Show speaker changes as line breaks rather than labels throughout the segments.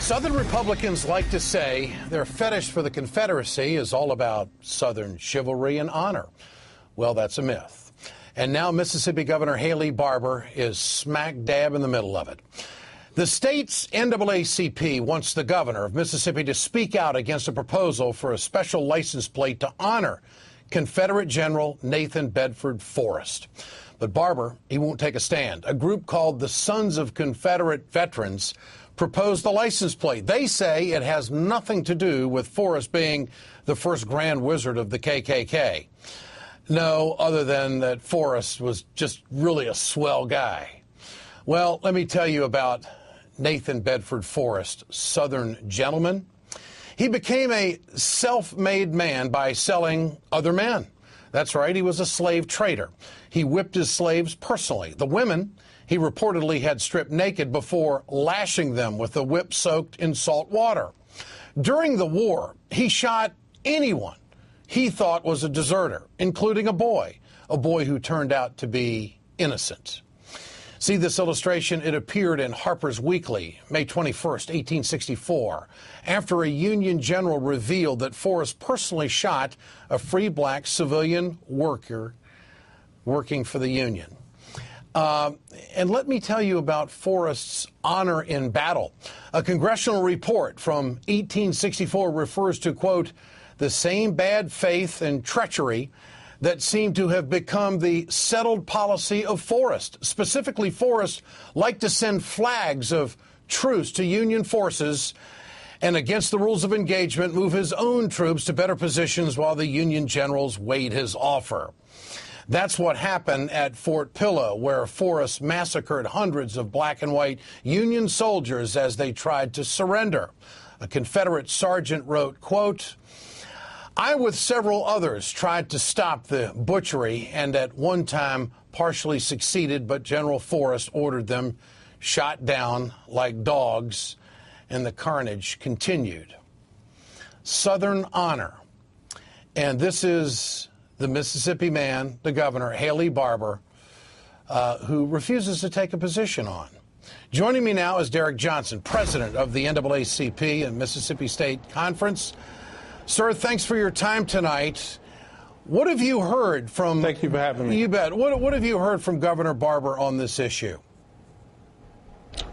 Southern Republicans like to say their fetish for the Confederacy is all about Southern chivalry and honor. Well, that's a myth. And now Mississippi Governor Haley Barbour is smack dab in the middle of it. The state's NAACP wants the governor of Mississippi to speak out against a proposal for a special license plate to honor Confederate General Nathan Bedford Forrest. But Barbour, he won't take a stand. A group called the Sons of Confederate Veterans proposed the license plate. They say it has nothing to do with Forrest being the first Grand Wizard of the KKK. No, other than that Forrest was just really a swell guy. Well, let me tell you about Nathan Bedford Forrest, Southern gentleman. He became a self-made man by selling other men. That's right, he was a slave trader. He whipped his slaves personally. The women he reportedly had stripped naked before lashing them with a whip soaked in salt water. During the war, he shot anyone he thought was a deserter, including a boy who turned out to be innocent. See this illustration? It appeared in Harper's Weekly, May 21st, 1864, after a Union general revealed that Forrest personally shot a free black civilian worker working for the Union. And let me tell you about Forrest's honor in battle. A congressional report from 1864 refers to, quote, the same bad faith and treachery that seemed to have become the settled policy of Forrest. Specifically, Forrest liked to send flags of truce to Union forces and, against the rules of engagement, move his own troops to better positions while the Union generals weighed his offer. That's what happened at Fort Pillow, where Forrest massacred hundreds of black and white Union soldiers as they tried to surrender. A Confederate sergeant wrote, quote, I, with several others, tried to stop the butchery and at one time partially succeeded, but General Forrest ordered them shot down like dogs, and the carnage continued. Southern honor. And this is the Mississippi man, the governor, Haley Barbour, who refuses to take a position on. Joining me now is Derek Johnson, president of the NAACP and Mississippi State Conference. Sir, thanks for your time tonight. What have you heard from...
Thank you for having me.
You bet. What have you heard from Governor Barbour on this issue?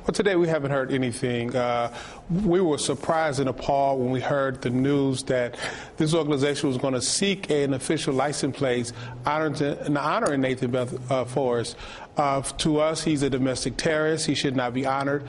Well, today we haven't heard anything. We were surprised and appalled when we heard the news that this organization was going to seek an official license plate honoring Nathan Forrest. To us, he's a domestic terrorist. He should not be honored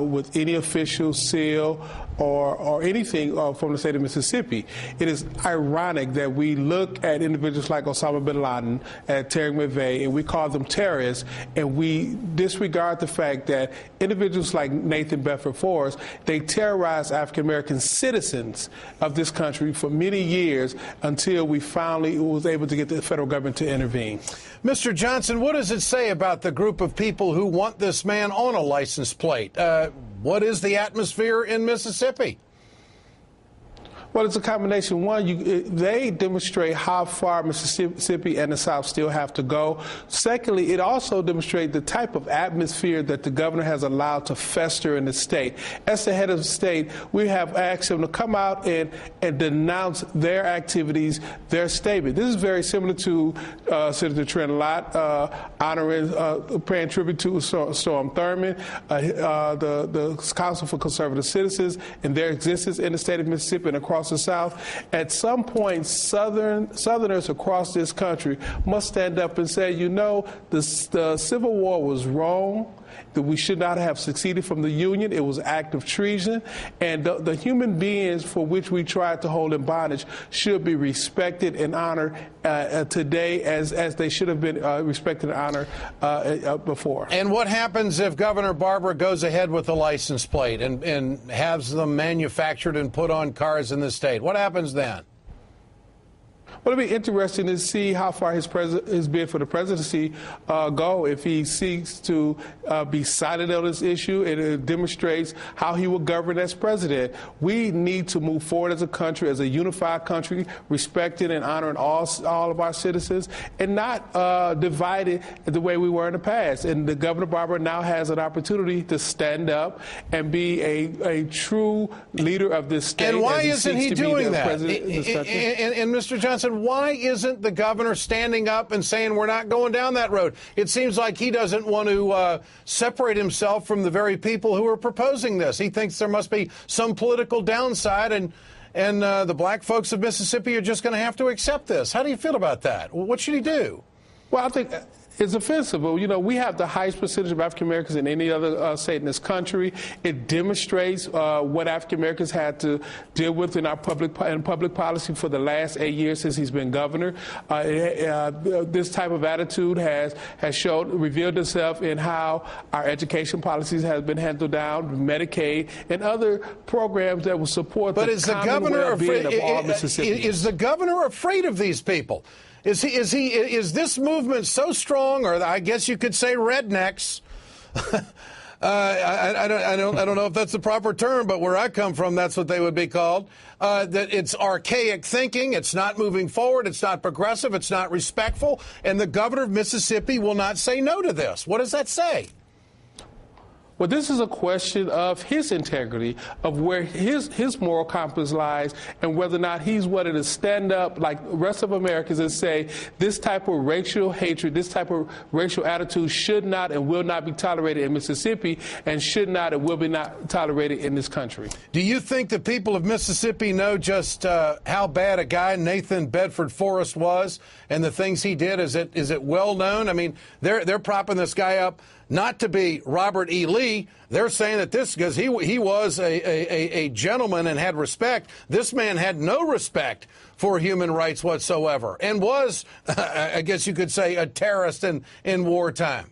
with any official seal or anything from the state of Mississippi. It is ironic that we look at individuals like Osama bin Laden, at Tariq McVeigh, and we call them terrorists, and we disregard the fact that individuals like Nathan Bedford Forrest, they terrorized African-American citizens of this country for many years until we finally was able to get the federal government to intervene.
Mr. Johnson, what does it say about the group of people who want this man on a license plate? What is the atmosphere in Mississippi?
Well, it's a combination. One, they demonstrate how far Mississippi and the South still have to go. Secondly, it also demonstrates the type of atmosphere that the governor has allowed to fester in the state. As the head of the state, we have asked him to come out and denounce their activities, their statement. This is very similar to Senator Trent Lott paying tribute to Storm Thurmond, the Council for Conservative Citizens, and their existence in the state of Mississippi and across the South. At some point, Southerners across this country must stand up and say, you know, the Civil War was wrong, that we should not have succeeded from the Union. It was an act of treason, and the human beings for which we tried to hold in bondage should be respected and honored today as they should have been respected and honored before.
And what happens if Governor Barbour goes ahead with the license plate and has them manufactured and put on cars in the state? What happens then?
Well, it'll be interesting to see how far his bid for the presidency go. If he seeks to be silent on this issue, it demonstrates how he will govern as president. We need to move forward as a country, as a unified country, respecting and honoring all of our citizens, and not divided the way we were in the past. And the Governor Barber now has an opportunity to stand up and be a true leader of this state.
And why isn't he doing that? And Mr. Johnson, why isn't the governor standing up and saying we're not going down that road? It seems like he doesn't want to separate himself from the very people who are proposing this. He thinks there must be some political downside, and the black folks of Mississippi are just going to have to accept this. How do you feel about that? What should he do?
Well, I think it's offensive. You know, we have the highest percentage of African Americans in any other state in this country. It demonstrates what African Americans had to deal with in our public policy for the last 8 years since he's been governor. This type of attitude has revealed itself in how our education policies have been handled down, Medicaid, and other programs that will support the common well-being of all Mississippians.
Is the governor afraid of these people? Is this movement so strong, or I guess you could say rednecks? I don't know if that's the proper term, but where I come from, that's what they would be called. That it's archaic thinking, it's not moving forward, it's not progressive, it's not respectful, and the governor of Mississippi will not say no to this. What does that say?
Well, this is a question of his integrity, of where his moral compass lies, and whether or not he's willing to stand up like the rest of Americans and say this type of racial hatred, this type of racial attitude should not and will not be tolerated in Mississippi, and should not and will be not tolerated in this country.
Do you think the people of Mississippi know just how bad a guy Nathan Bedford Forrest was and the things he did? Is it well known? I mean, they're propping this guy up not to be Robert E. Lee. They're saying that this, because he was a gentleman and had respect. This man had no respect for human rights whatsoever, and was, I guess you could say, a terrorist in wartime.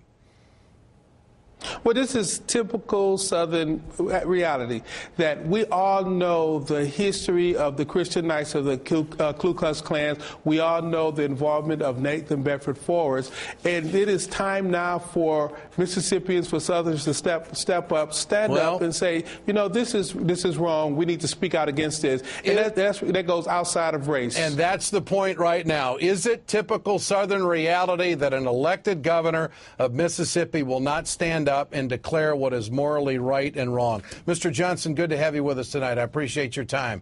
Well, this is typical Southern reality, that we all know the history of the Christian Knights of the Ku Klux Klan. We all know the involvement of Nathan Bedford Forrest. And it is time now for Mississippians, for Southerners to step up, stand up and say, you know, this is wrong. We need to speak out against this. And that goes outside of race.
And that's the point right now. Is it typical Southern reality that an elected governor of Mississippi will not stand up and declare what is morally right and wrong? Mr. Johnson, good to have you with us tonight. I appreciate your time.